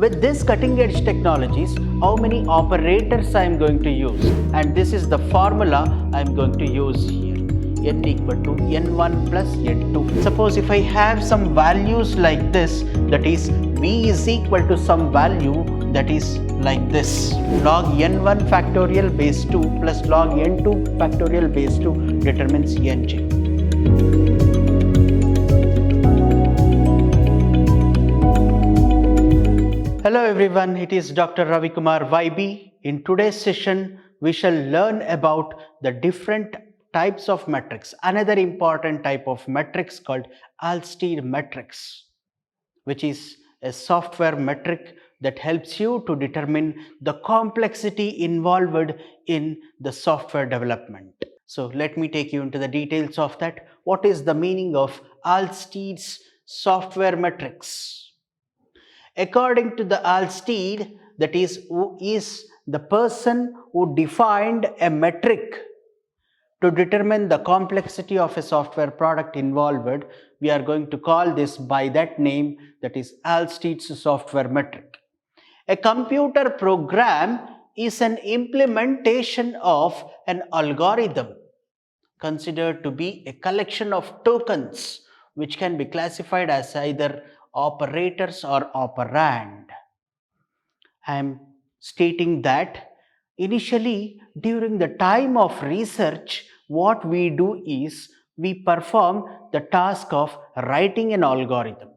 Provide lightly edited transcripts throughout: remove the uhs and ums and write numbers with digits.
With this cutting edge technologies, how many operators I am going to use, and this is the formula I am going to use here. N equal to N1 plus N2. Suppose if I have some values like this, that is V is equal to some value that is like this. Log N1 factorial base 2 plus log N2 factorial base 2 determines Nj. Hello everyone, it is Dr. Ravi Kumar YB. In today's session, we shall learn about the different types of metrics. Another important type of metrics called Alstead metrics, which is a software metric that helps you to determine the complexity involved in the software development. So let me take you into the details of that. What is the meaning of Alstead's software metrics? According to the Alstead, that is, who is the person who defined a metric to determine the complexity of a software product involved, we are going to call this by that name, that is Alstead's software metric. A computer program is an implementation of an algorithm considered to be a collection of tokens which can be classified as either operators or operand. I am stating that initially during the time of research, what we do is we perform the task of writing an algorithm.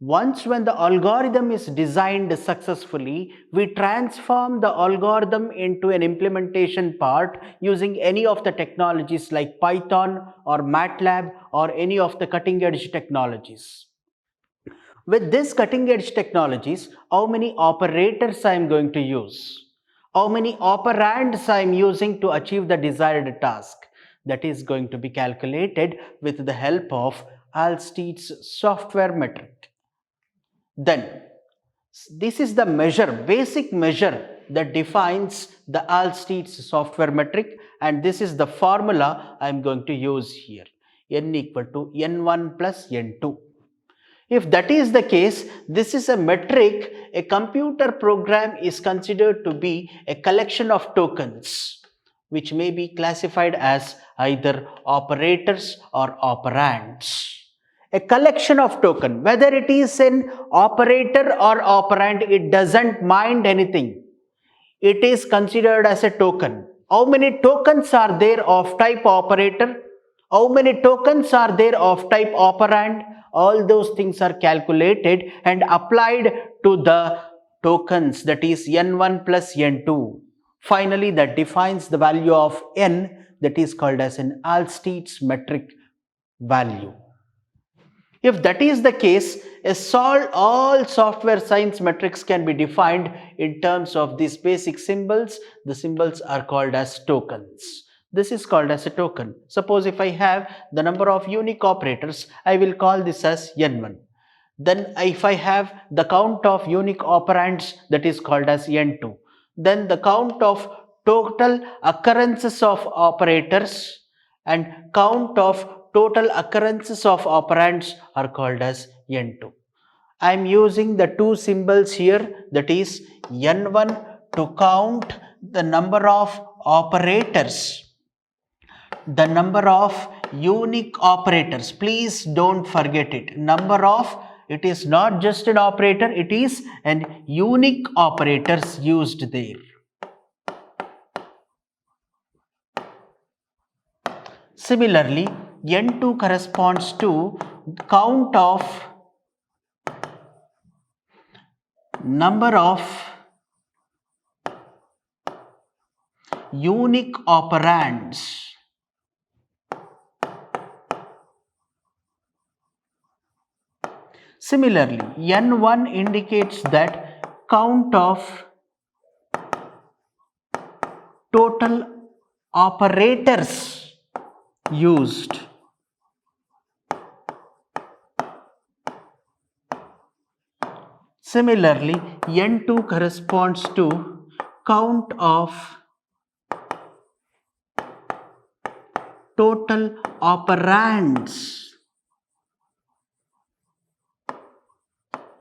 Once when the algorithm is designed successfully, we transform the algorithm into an implementation part using any of the technologies like Python or MATLAB or any of the cutting edge technologies. With this cutting edge technologies, how many operators I am going to use? How many operands I am using to achieve the desired task? That is going to be calculated with the help of Alstead's software metric. Then, this is the measure, basic measure that defines the Alstead's software metric, and this is the formula I am going to use here. N equal to N1 plus N2. If that is the case, this is a metric. A computer program is considered to be a collection of tokens which may be classified as either operators or operands. A collection of token, whether it is an operator or operand, it doesn't mind anything. It is considered as a token. How many tokens are there of type operator? How many tokens are there of type operand? All those things are calculated and applied to the tokens, that is N1 plus N2. Finally, that defines the value of N, that is called as an Alstead's metric value. If that is the case, all software science metrics can be defined in terms of these basic symbols. The symbols are called as tokens. This is called as a token. Suppose if I have the number of unique operators, I will call this as N1. Then if I have the count of unique operands, that is called as N2. Then the count of total occurrences of operators and count of total occurrences of operands are called as N2. I am using the two symbols here, that is N1 to count the number of operators, the number of unique operators. Please don't forget it. Number of, it is not just an operator, it is an unique operators used there. Similarly, N2 corresponds to count of number of unique operands. Similarly, N1 indicates that count of total operators used. Similarly, N2 corresponds to count of total operands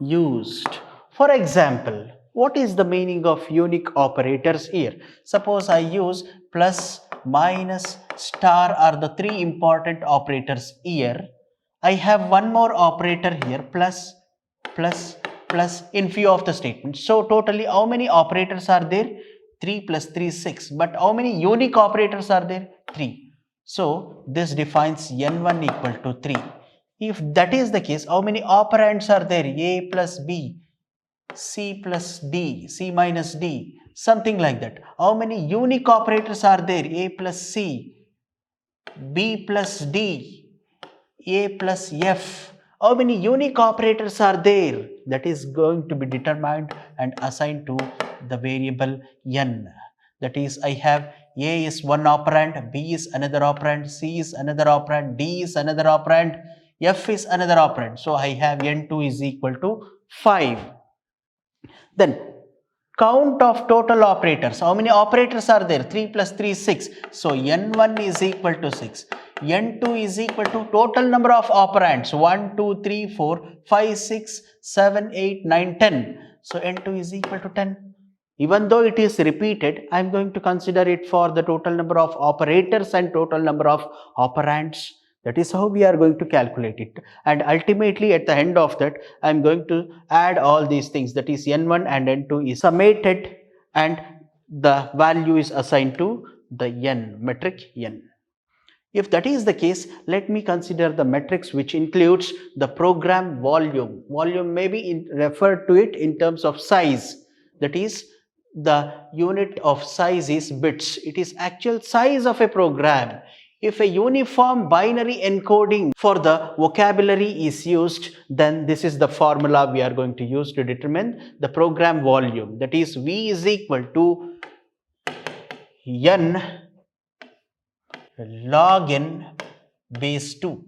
used. For example, what is the meaning of unique operators here? Suppose I use plus, minus, star are the three important operators here. I have one more operator here, plus, plus, plus in few of the statements. So totally how many operators are there? 3 plus 3 is 6. But how many unique operators are there? 3. So this defines n1 equal to 3. If that is the case, how many operands are there? A plus B, C plus D, C minus D, something like that. How many unique operators are there? A plus C, B plus D, A plus F. How many unique operators are there? That is going to be determined and assigned to the variable n. That is, I have A is one operand, B is another operand, C is another operand, D is another operand, F is another operand. So I have n2 is equal to 5. Then count of total operators. How many operators are there? 3 plus 3 is 6. So n1 is equal to 6. n2 is equal to total number of operands. 1, 2, 3, 4, 5, 6, 7, 8, 9, 10. So n2 is equal to 10. Even though it is repeated, I am going to consider it for the total number of operators and total number of operands. That is how we are going to calculate it. And ultimately at the end of that, I am going to add all these things. That is n1 and n2 is summated and the value is assigned to the n, metric n. If that is the case, let me consider the metrics which includes the program volume. Volume may be referred to it in terms of size. That is, the unit of size is bits. It is actual size of a program. If a uniform binary encoding for the vocabulary is used, then this is the formula we are going to use to determine the program volume. That is, V is equal to N log n base 2.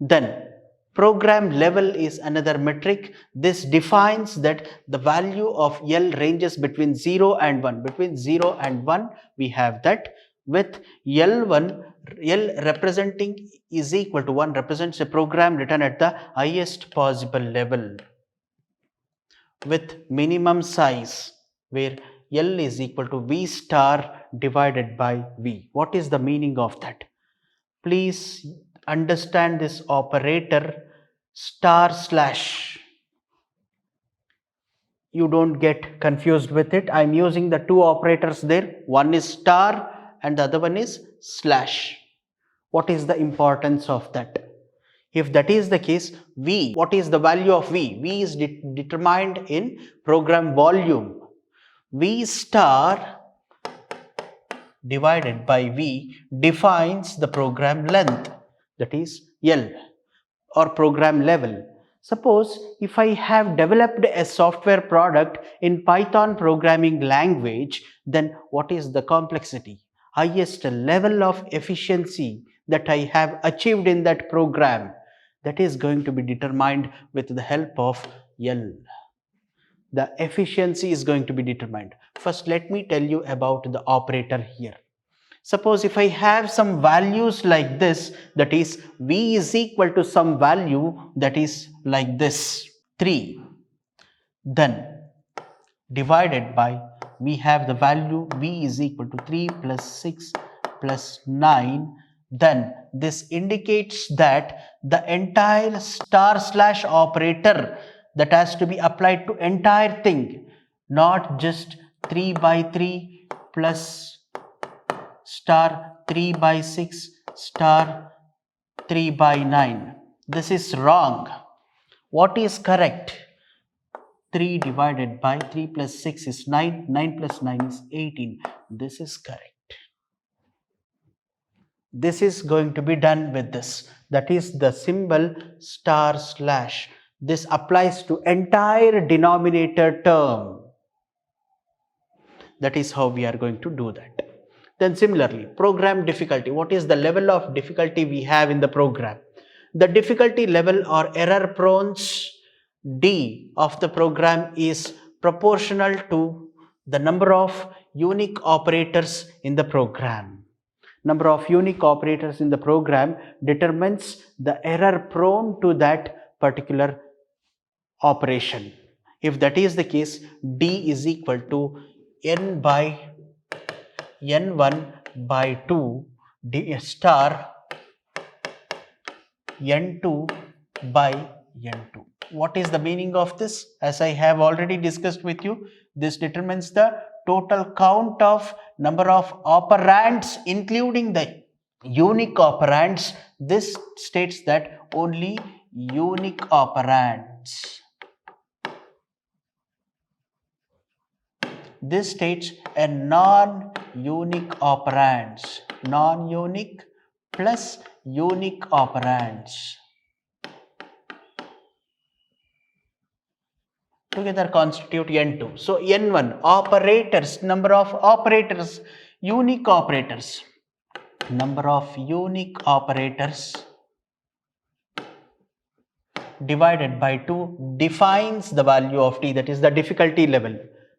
Then program level is another metric. This defines that the value of L ranges between 0 and 1. Between 0 and 1 we have that, with L1, L representing is equal to 1 represents a program written at the highest possible level with minimum size, where L is equal to V star divided by V. What is the meaning of that? Please understand this operator star slash. You don't get confused with it. I am using the two operators there. One is star and the other one is slash. What is the importance of that? If that is the case, V, what is the value of V? V is determined in program volume. V star divided by V defines the program length, that is L, or program level. Suppose if I have developed a software product in Python programming language, then what is the complexity? Highest level of efficiency that I have achieved in that program, that is going to be determined with the help of L. The efficiency is going to be determined. First, let me tell you about the operator here. Suppose if I have some values like this, that is V is equal to some value that is like this, 3, then divided by, we have the value V is equal to 3 plus 6 plus 9, then this indicates that the entire star slash operator that has to be applied to entire thing, not just 3 by 3 plus star 3 by 6 star 3 by 9. This is wrong. What is correct? 3 divided by 3 plus 6 is 9, 9 plus 9 is 18. This is correct. This is going to be done with this. That is the symbol star slash. This applies to entire denominator term. That is how we are going to do that. Then similarly, program difficulty. What is the level of difficulty we have in the program? The difficulty level or error prone D of the program is proportional to the number of unique operators in the program. Number of unique operators in the program determines the error prone to that particular operation. If that is the case, D is equal to n by n1 by 2 D star n2 by n2. What is the meaning of this? As I have already discussed with you, this determines the total count of number of operands including the unique operands. This states that only unique operands. This states a non-unique operands. Non-unique plus unique operands together constitute n2. So n1 operators, number of operators, unique operators, number of unique operators divided by 2 defines the value of T, that is the difficulty level,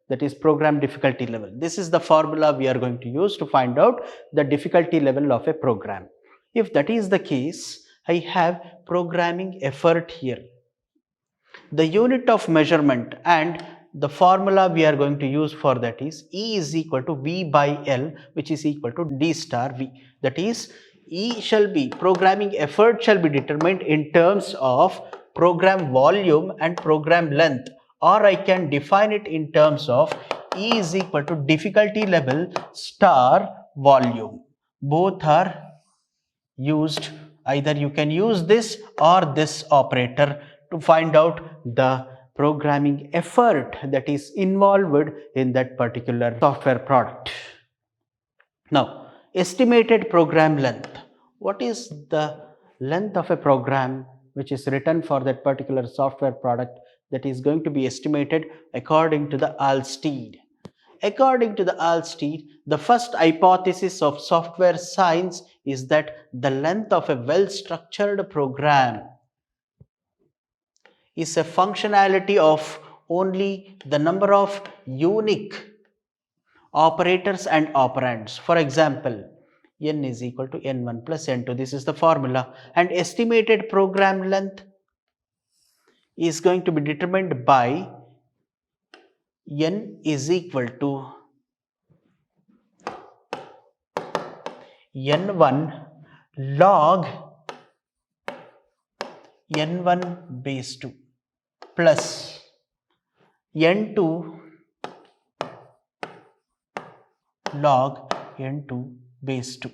that is program difficulty level. This is the formula we are going to use to find out the difficulty level of a program. If that is the case, I have programming effort here. The unit of measurement and the formula we are going to use for that is E is equal to V by L, which is equal to D star V. That is, E shall be, programming effort shall be determined in terms of program volume and program length, or I can define it in terms of E is equal to difficulty level star volume. Both are used, either you can use this or this operator to find out the programming effort that is involved in that particular software product. Now, estimated program length. What is the length of a program which is written for that particular software product that is going to be estimated according to the Alstead? According to the Alstead, the first hypothesis of software science is that the length of a well-structured program is a functionality of only the number of unique operators and operands. For example, n is equal to n1 plus n2. This is the formula. And estimated program length is going to be determined by n is equal to n1 log n1 base 2 plus n2 log n2 base 2.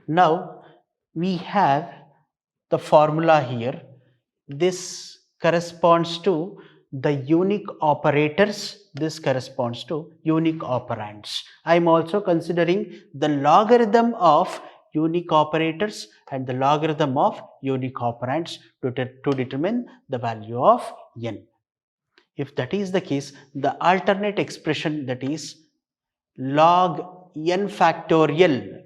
Now we have the formula here. This corresponds to the unique operators, this corresponds to unique operands. I am also considering the logarithm of unique operators and the logarithm of unique operands to determine the value of n. If that is the case, the alternate expression, that is log n factorial,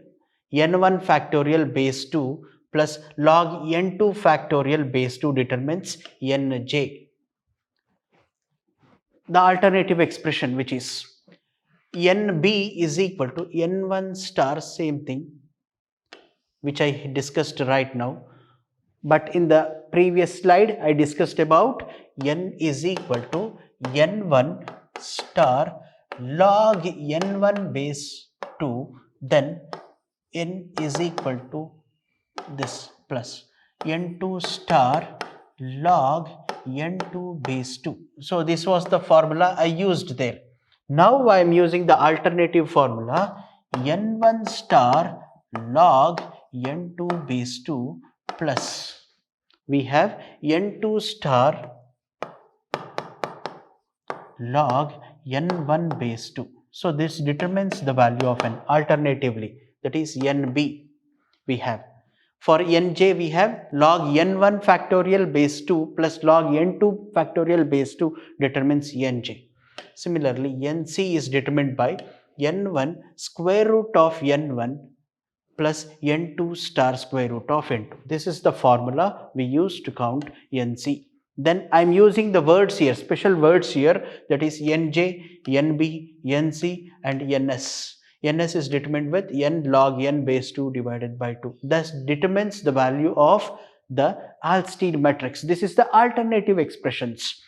n1 factorial base 2 plus log n2 factorial base 2 determines nj. The alternative expression, which is nb is equal to n1 star, same thing which I discussed right now, but in the previous slide I discussed about n is equal to n1 star log n1 base 2, then n is equal to this plus n2 star log n2 base 2. So this was the formula I used there. Now I am using the alternative formula n1 star log n2 base 2 plus we have n2 star log n1 base 2. So this determines the value of n alternatively, that is nb. We have for nj we have log n1 factorial base 2 plus log n2 factorial base 2 determines nj. Similarly, nc is determined by n1 square root of n1 plus n2 star square root of n2. This is the formula we use to count nc. Then I am using the words here, special words here, that is nj, nb, nc and ns. ns is determined with n log n base 2 divided by 2. Thus determines the value of the Alstead matrix. This is the alternative expressions.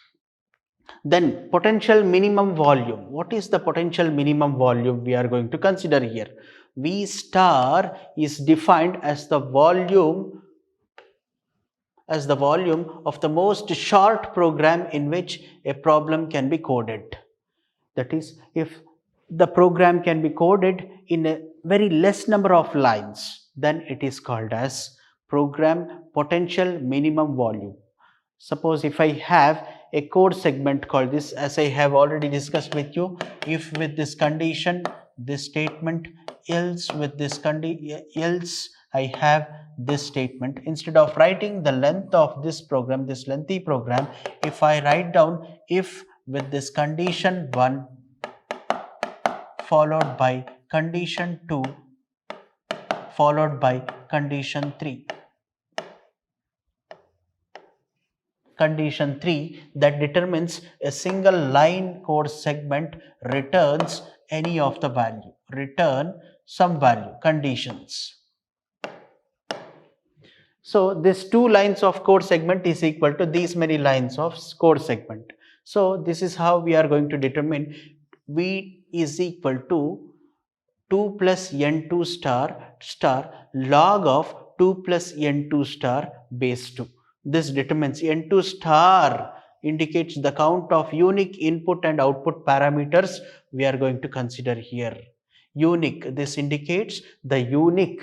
Then potential minimum volume. What is the potential minimum volume we are going to consider here? V star is defined as the volume of the most short program in which a problem can be coded. That is, if the program can be coded in a very less number of lines, then it is called as program potential minimum volume. Suppose if I have a code segment called this, as I have already discussed with you, if with this condition, this statement, else with this condition, else I have this statement. Instead of writing the length of this program, this lengthy program, if I write down if with this condition 1 followed by condition 2 followed by condition 3. Condition 3 that determines a single line code segment returns any of the value, return some value, conditions. So this 2 lines of code segment is equal to these many lines of code segment. So this is how we are going to determine V is equal to 2 plus n2 star log of 2 plus n2 star base 2. This determines n2 star indicates the count of unique input and output parameters we are going to consider here. Unique, this indicates the unique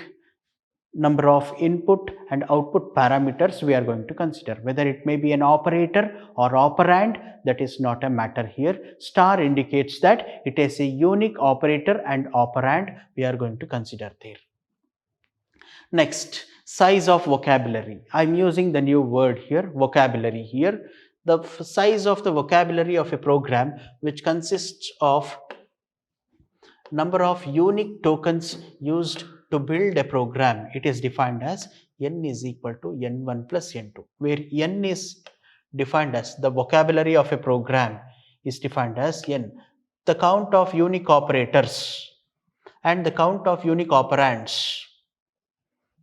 number of input and output parameters we are going to consider. Whether it may be an operator or operand, that is not a matter here. Star indicates that it is a unique operator and operand we are going to consider there. Next, size of vocabulary. I am using the new word here, vocabulary here. The size of the vocabulary of a program which consists of number of unique tokens used to build a program, it is defined as n is equal to n1 plus n2, where n is defined as the vocabulary of a program is defined as n, the count of unique operators and the count of unique operands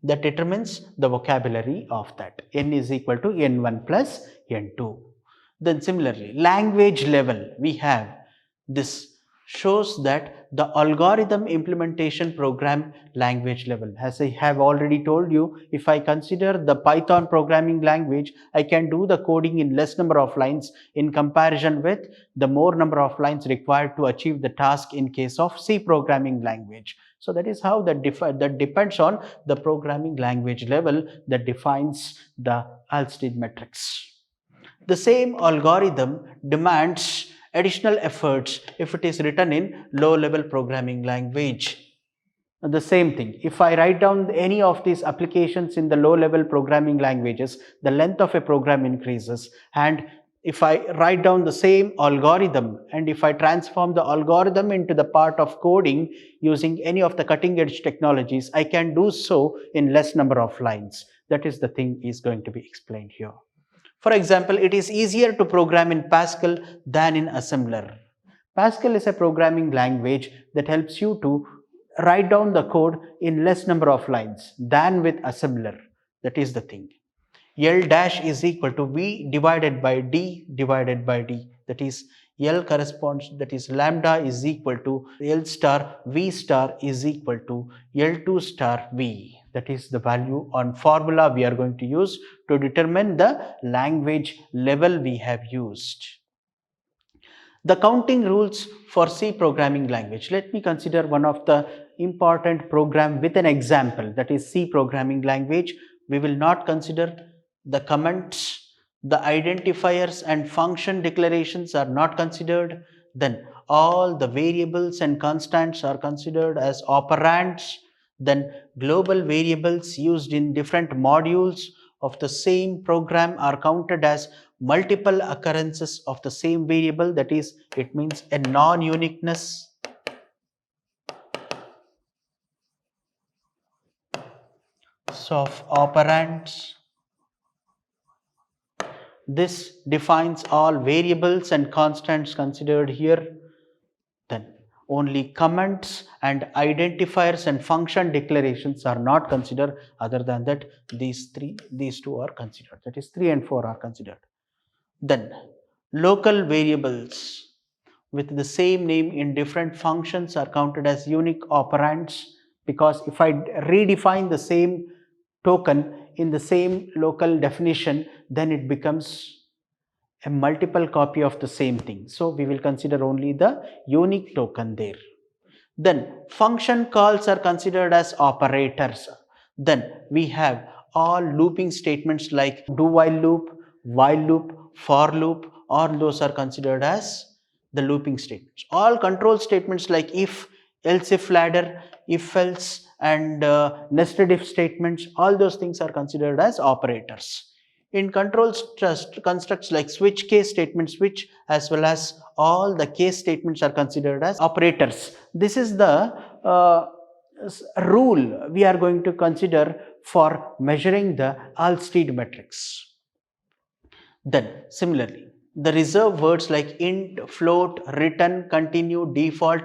that determines the vocabulary of that. N is equal to n1 plus n2. Then similarly, language level, we have this shows that the algorithm implementation program language level. As I have already told you, if I consider the Python programming language, I can do the coding in less number of lines in comparison with the more number of lines required to achieve the task in case of C programming language. So that is how that depends on the programming language level that defines the Alstead matrix. The same algorithm demands additional efforts if it is written in low-level programming language. The same thing, if I write down any of these applications in the low-level programming languages, the length of a program increases, and if I write down the same algorithm and if I transform the algorithm into the part of coding using any of the cutting-edge technologies, I can do so in less number of lines. That is the thing is going to be explained here. For example, it is easier to program in Pascal than in assembler. Pascal is a programming language that helps you to write down the code in less number of lines than with assembler. That is the thing. L dash is equal to V divided by D divided by D. That is L corresponds, that is lambda is equal to L star V star is equal to L2 star V. That is the value on formula we are going to use to determine the language level we have used. The counting rules for C programming language. Let me consider one of the important program with an example, that is C programming language. We will not consider the comments, the identifiers and function declarations are not considered. Then all the variables and constants are considered as operands. Then global variables used in different modules of the same program are counted as multiple occurrences of the same variable. That is, it means a non-uniqueness. So of operands. This defines all variables and constants considered here. Then Only comments and identifiers and function declarations are not considered. Other than that, these two are considered. That is 3 and 4 are considered. Then local variables with the same name in different functions are counted as unique operands, because if I redefine the same token in the same local definition, then it becomes a multiple copy of the same thing. So we will consider only the unique token there. Then function calls are considered as operators. Then we have all looping statements like do while loop, for loop, all those are considered as the looping statements. All control statements like if, else if ladder, if else, and nested if statements, all those things are considered as operators. In control constructs like switch case statement switch, as well as all the case statements are considered as operators. This is the rule we are going to consider for measuring the Allsted matrix. Then similarly, the reserved words like int, float, return, continue, default,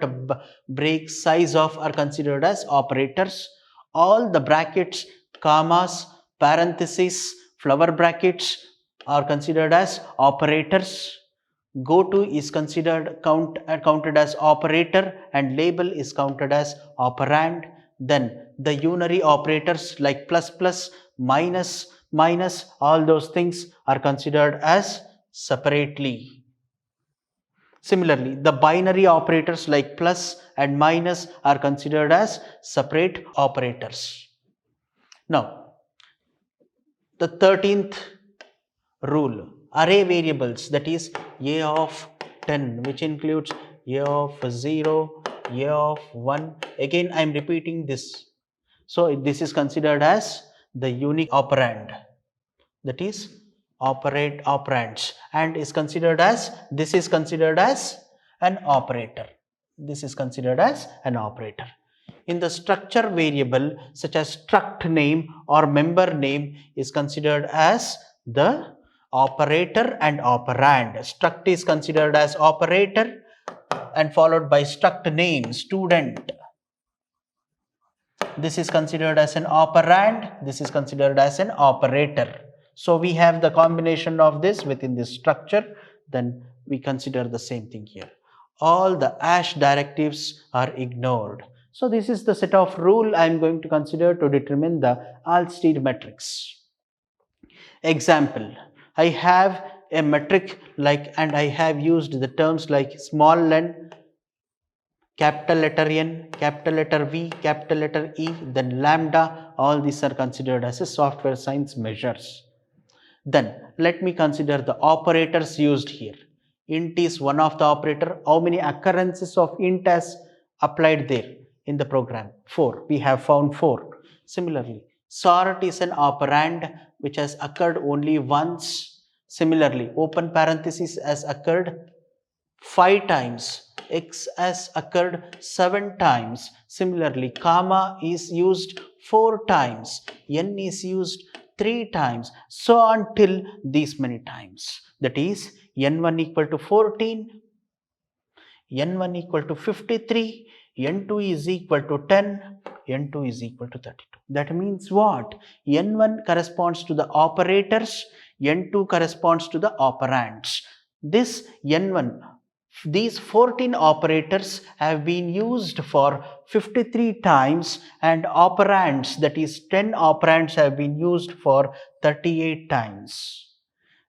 break, size of are considered as operators. All the brackets, commas, parentheses, flower brackets are considered as operators. Go to is considered counted as operator, and label is counted as operand. Then the unary operators like plus plus, minus, all those things are considered as separately. Similarly, the binary operators like plus and minus are considered as separate operators. Now, the 13th rule, array variables, that is a of 10, which includes a of 0, a of 1. Again, I am repeating this. So this is considered as the unique operand, that is operands, and is considered as, this is considered as an operator. This is considered as an operator. In the structure variable such as struct name or member name is considered as the operator and operand. Struct is considered as operator and followed by struct name, student. This is considered as an operand. This is considered as an operator. So we have the combination of this within this structure. Then we consider the same thing here. All the hash directives are ignored. So this is the set of rule I am going to consider to determine the Allsted matrix. Example, I have a metric like, and I have used the terms like small n, capital letter N, capital letter V, capital letter E, then lambda. All these are considered as a software science measures. Then let me consider the operators used here. Int is one of the operator. How many occurrences of int has applied there in the program? 4. We have found 4. Similarly, sort is an operand which has occurred only once. Similarly, open parenthesis has occurred 5 times. X has occurred 7 times. Similarly, comma is used 4 times. N is used 3 times. So on till these many times. That is N1 equal to 14, N1 equal to 53, N2 is equal to 10, N2 is equal to 32. That means what? N1 corresponds to the operators, N2 corresponds to the operands. This N1, these 14 operators have been used for 53 times, and operands, that is 10 operands, have been used for 38 times.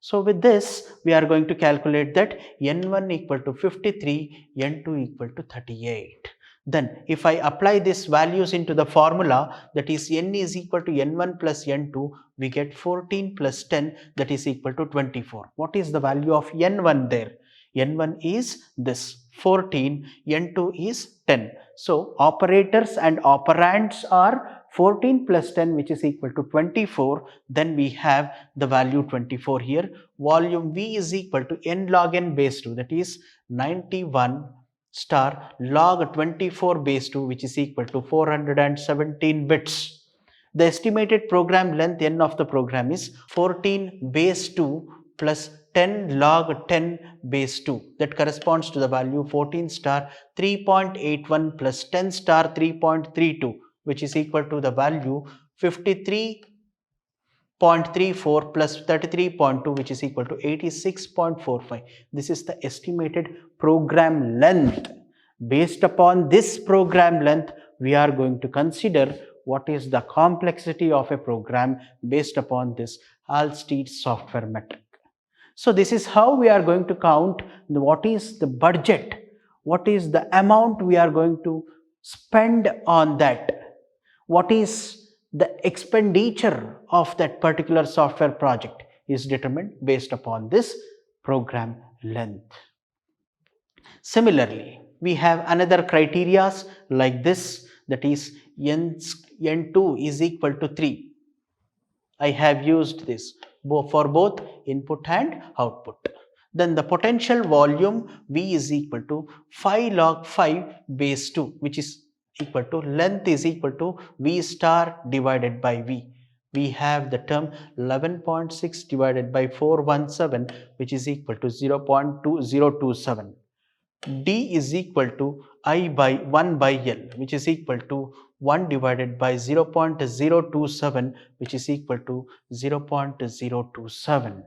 So with this, we are going to calculate that N1 equal to 53, N2 equal to 38. Then if I apply these values into the formula, that is N is equal to N1 plus N2, we get 14 plus 10, that is equal to 24. What is the value of N1 there? N1 is this 14, N2 is 10. So operators and operands are 14 plus 10, which is equal to 24. Then we have the value 24 here. Volume V is equal to n log n base 2, that is 91 star log 24 base 2, which is equal to 417 bits. The estimated program length n of the program is 14 base 2 plus 10 log 10 base 2. That corresponds to the value 14 star 3.81 plus 10 star 3.32, which is equal to the value 53.34 plus 33.2, which is equal to 86.45. This is the estimated program length. Based upon this program length, we are going to consider what is the complexity of a program based upon this Halstead software metric. So this is how we are going to count what is the budget, what is the amount we are going to spend on that, what is the expenditure of that particular software project is determined based upon this program length. Similarly, we have another criteria like this, that is n2 is equal to 3. I have used this for both input and output. Then the potential volume V is equal to 5 log 5 base 2, which is equal to length is equal to V star divided by V. We have the term 11.6 divided by 417, which is equal to 0.2027. D is equal to I by 1 by L, which is equal to 1 divided by 0.027, which is equal to 0.027.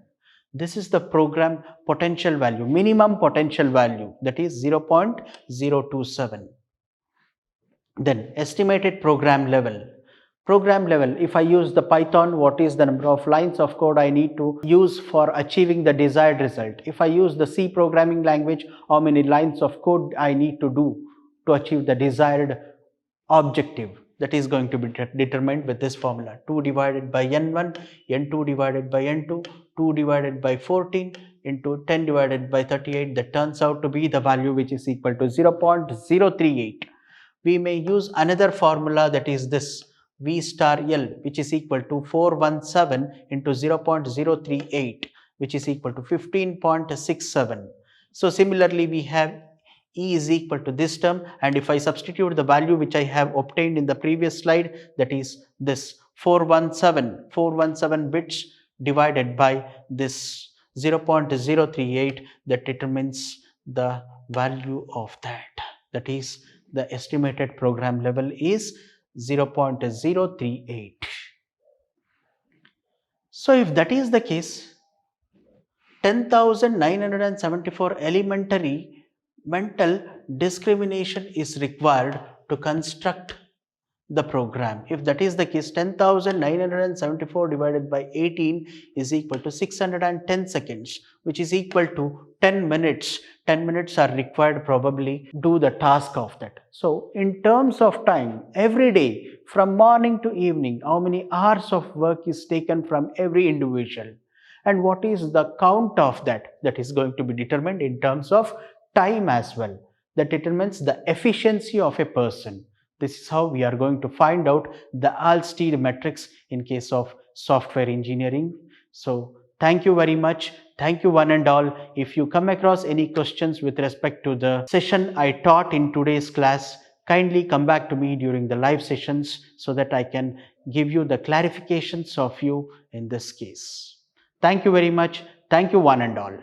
This is the program potential value, minimum potential value, that is 0.027. Then estimated program level. Program level, if I use the Python, what is the number of lines of code I need to use for achieving the desired result? If I use the C programming language, how many lines of code I need to do to achieve the desired objective? That is going to be determined with this formula: 2 divided by n1, n2 divided by n2, 2 divided by 14 into 10 divided by 38. That turns out to be the value which is equal to 0.038. We may use another formula, that is this V star L, which is equal to 417 into 0.038, which is equal to 15.67. So similarly, we have E is equal to this term, and if I substitute the value which I have obtained in the previous slide, that is this 417 bits divided by this 0.038, that determines the value of that. That is, the estimated program level is 0.038. So if that is the case, 10,974 elementary mental discrimination is required to construct the program. If that is the case, 10,974 divided by 18 is equal to 610 seconds, which is equal to 10 minutes. 10 minutes are required probably to do the task of that. So in terms of time, every day from morning to evening, how many hours of work is taken from every individual, and what is the count of that? That is going to be determined in terms of time as well. That determines the efficiency of a person. This is how we are going to find out the Halstead metrics in case of software engineering. So thank you very much. Thank you one and all. If you come across any questions with respect to the session I taught in today's class, kindly come back to me during the live sessions so that I can give you the clarifications of you in this case. Thank you very much. Thank you one and all.